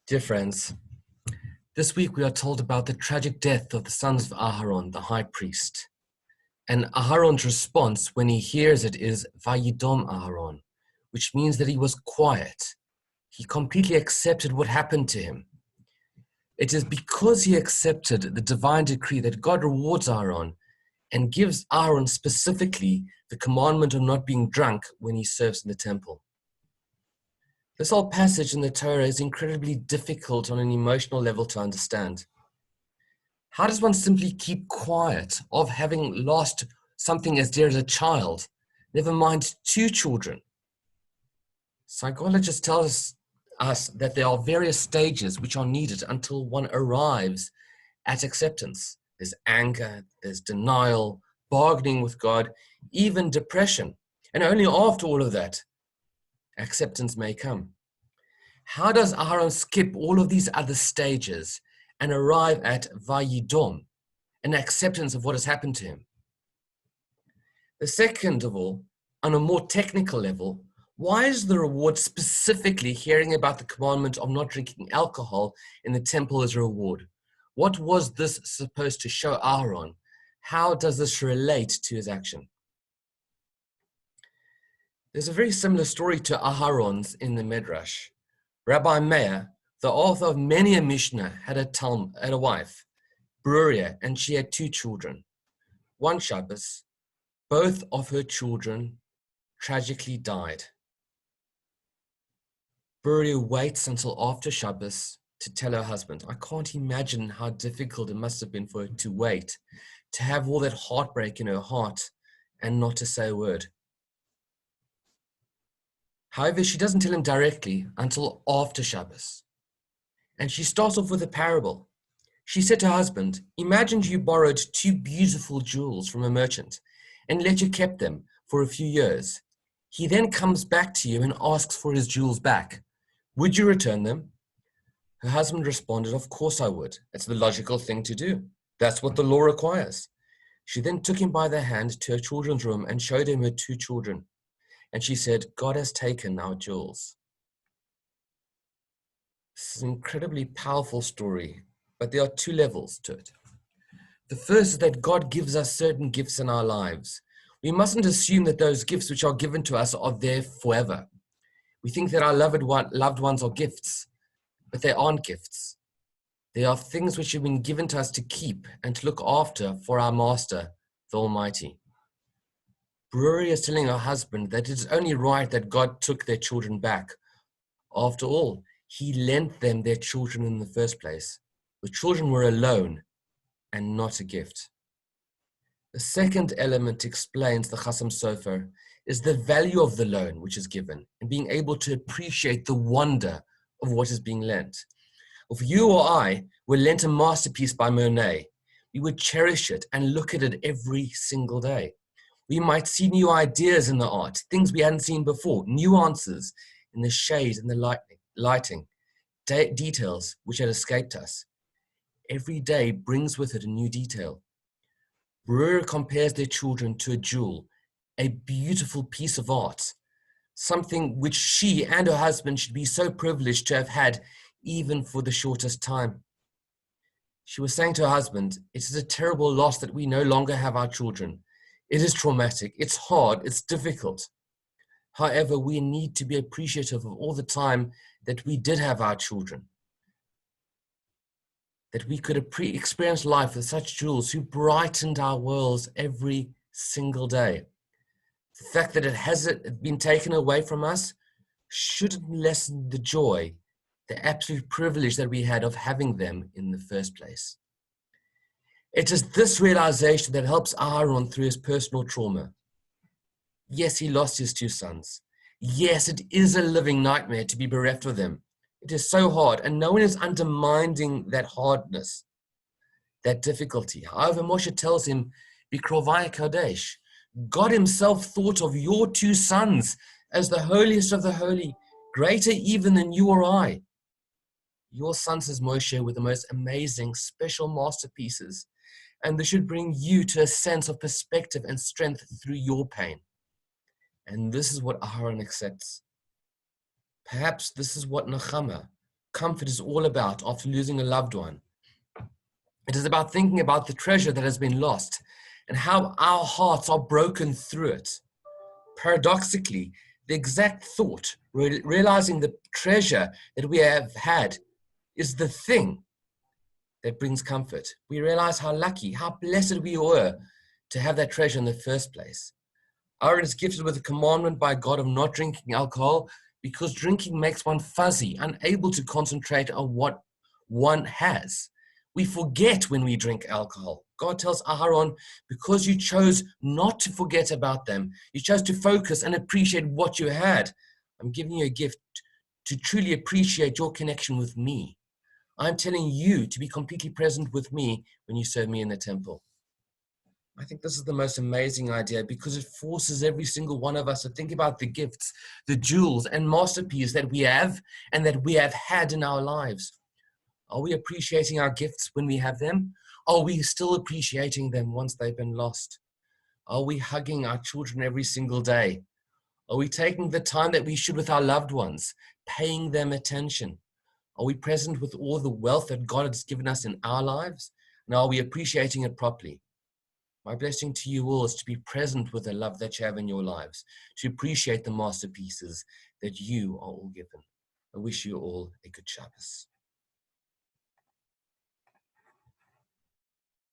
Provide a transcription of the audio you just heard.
Dear friends, this week we are told about the tragic death of the sons of Aharon, the high priest. And Aharon's response when he hears it is Vayidom Aharon, which means that he was quiet. He completely accepted what happened to him. It is because he accepted the divine decree that God rewards Aharon and gives Aharon specifically the commandment of not being drunk when he serves in the temple. This whole passage in the Torah is incredibly difficult on an emotional level to understand. How does one simply keep quiet of having lost something as dear as a child, never mind two children? Psychologists tell us that there are various stages which are needed until one arrives at acceptance. There's anger, there's denial, bargaining with God, even depression. And only after all of that, acceptance may come. How does Aharon skip all of these other stages and arrive at Vayidom, an acceptance of what has happened to him? The second of all, on a more technical level, why is the reward specifically hearing about the commandment of not drinking alcohol in the temple as a reward? What was this supposed to show Aharon? How does this relate to his action? There's a very similar story to Aharon's in the Midrash. Rabbi Meir, the author of many a Mishnah, had a wife, Bruria, and she had two children. One Shabbos, both of her children tragically died. Bruria waits until after Shabbos to tell her husband. I can't imagine how difficult it must have been for her to wait, to have all that heartbreak in her heart and not to say a word. However, she doesn't tell him directly until after Shabbos. And she starts off with a parable. She said to her husband, imagine you borrowed two beautiful jewels from a merchant and let you keep them for a few years. He then comes back to you and asks for his jewels back. Would you return them? Her husband responded, of course I would. It's the logical thing to do. That's what the law requires. She then took him by the hand to her children's room and showed him her two children. And she said, God has taken our jewels. This is an incredibly powerful story, but there are two levels to it. The first is that God gives us certain gifts in our lives. We mustn't assume that those gifts which are given to us are there forever. We think that our loved ones are gifts, but they aren't gifts. They are things which have been given to us to keep and to look after for our Master, the Almighty. Brewery is telling her husband that it is only right that God took their children back. After all, he lent them their children in the first place. The children were a loan and not a gift. The second element explains the Chasam Sofer is the value of the loan which is given and being able to appreciate the wonder of what is being lent. If you or I were lent a masterpiece by Monet, we would cherish it and look at it every single day. We might see new ideas in the art, things we hadn't seen before, nuances in the shade and the lighting, details which had escaped us. Every day brings with it a new detail. Brewer compares their children to a jewel, a beautiful piece of art, something which she and her husband should be so privileged to have had even for the shortest time. She was saying to her husband, it is a terrible loss that we no longer have our children. It is traumatic, it's hard, it's difficult. However, we need to be appreciative of all the time that we did have our children. That we could experience life with such jewels who brightened our worlds every single day. The fact that it hasn't been taken away from us shouldn't lessen the joy, the absolute privilege that we had of having them in the first place. It is this realization that helps Aharon through his personal trauma. Yes, he lost his two sons. Yes, it is a living nightmare to be bereft of them. It is so hard, and no one is undermining that hardness, that difficulty. However, Moshe tells him, Bikrovai Kadesh, God himself thought of your two sons as the holiest of the holy, greater even than you or I. Your sons, says Moshe, were the most amazing, special masterpieces, and this should bring you to a sense of perspective and strength through your pain. And this is what Aharon accepts. Perhaps this is what Nechama, comfort is all about after losing a loved one. It is about thinking about the treasure that has been lost and how our hearts are broken through it. Paradoxically, the exact thought, realizing the treasure that we have had, is the thing that brings comfort. We realize how lucky, how blessed we were to have that treasure in the first place. Aaron is gifted with a commandment by God of not drinking alcohol because drinking makes one fuzzy, unable to concentrate on what one has. We forget when we drink alcohol. God tells Aharon, because you chose not to forget about them, you chose to focus and appreciate what you had. I'm giving you a gift to truly appreciate your connection with me. I'm telling you to be completely present with me when you serve me in the temple. I think this is the most amazing idea because it forces every single one of us to think about the gifts, the jewels and masterpieces that we have and that we have had in our lives. Are we appreciating our gifts when we have them? Are we still appreciating them once they've been lost? Are we hugging our children every single day? Are we taking the time that we should with our loved ones, paying them attention? Are we present with all the wealth that God has given us in our lives? And are we appreciating it properly? My blessing to you all is to be present with the love that you have in your lives, to appreciate the masterpieces that you are all given. I wish you all a good Shabbos.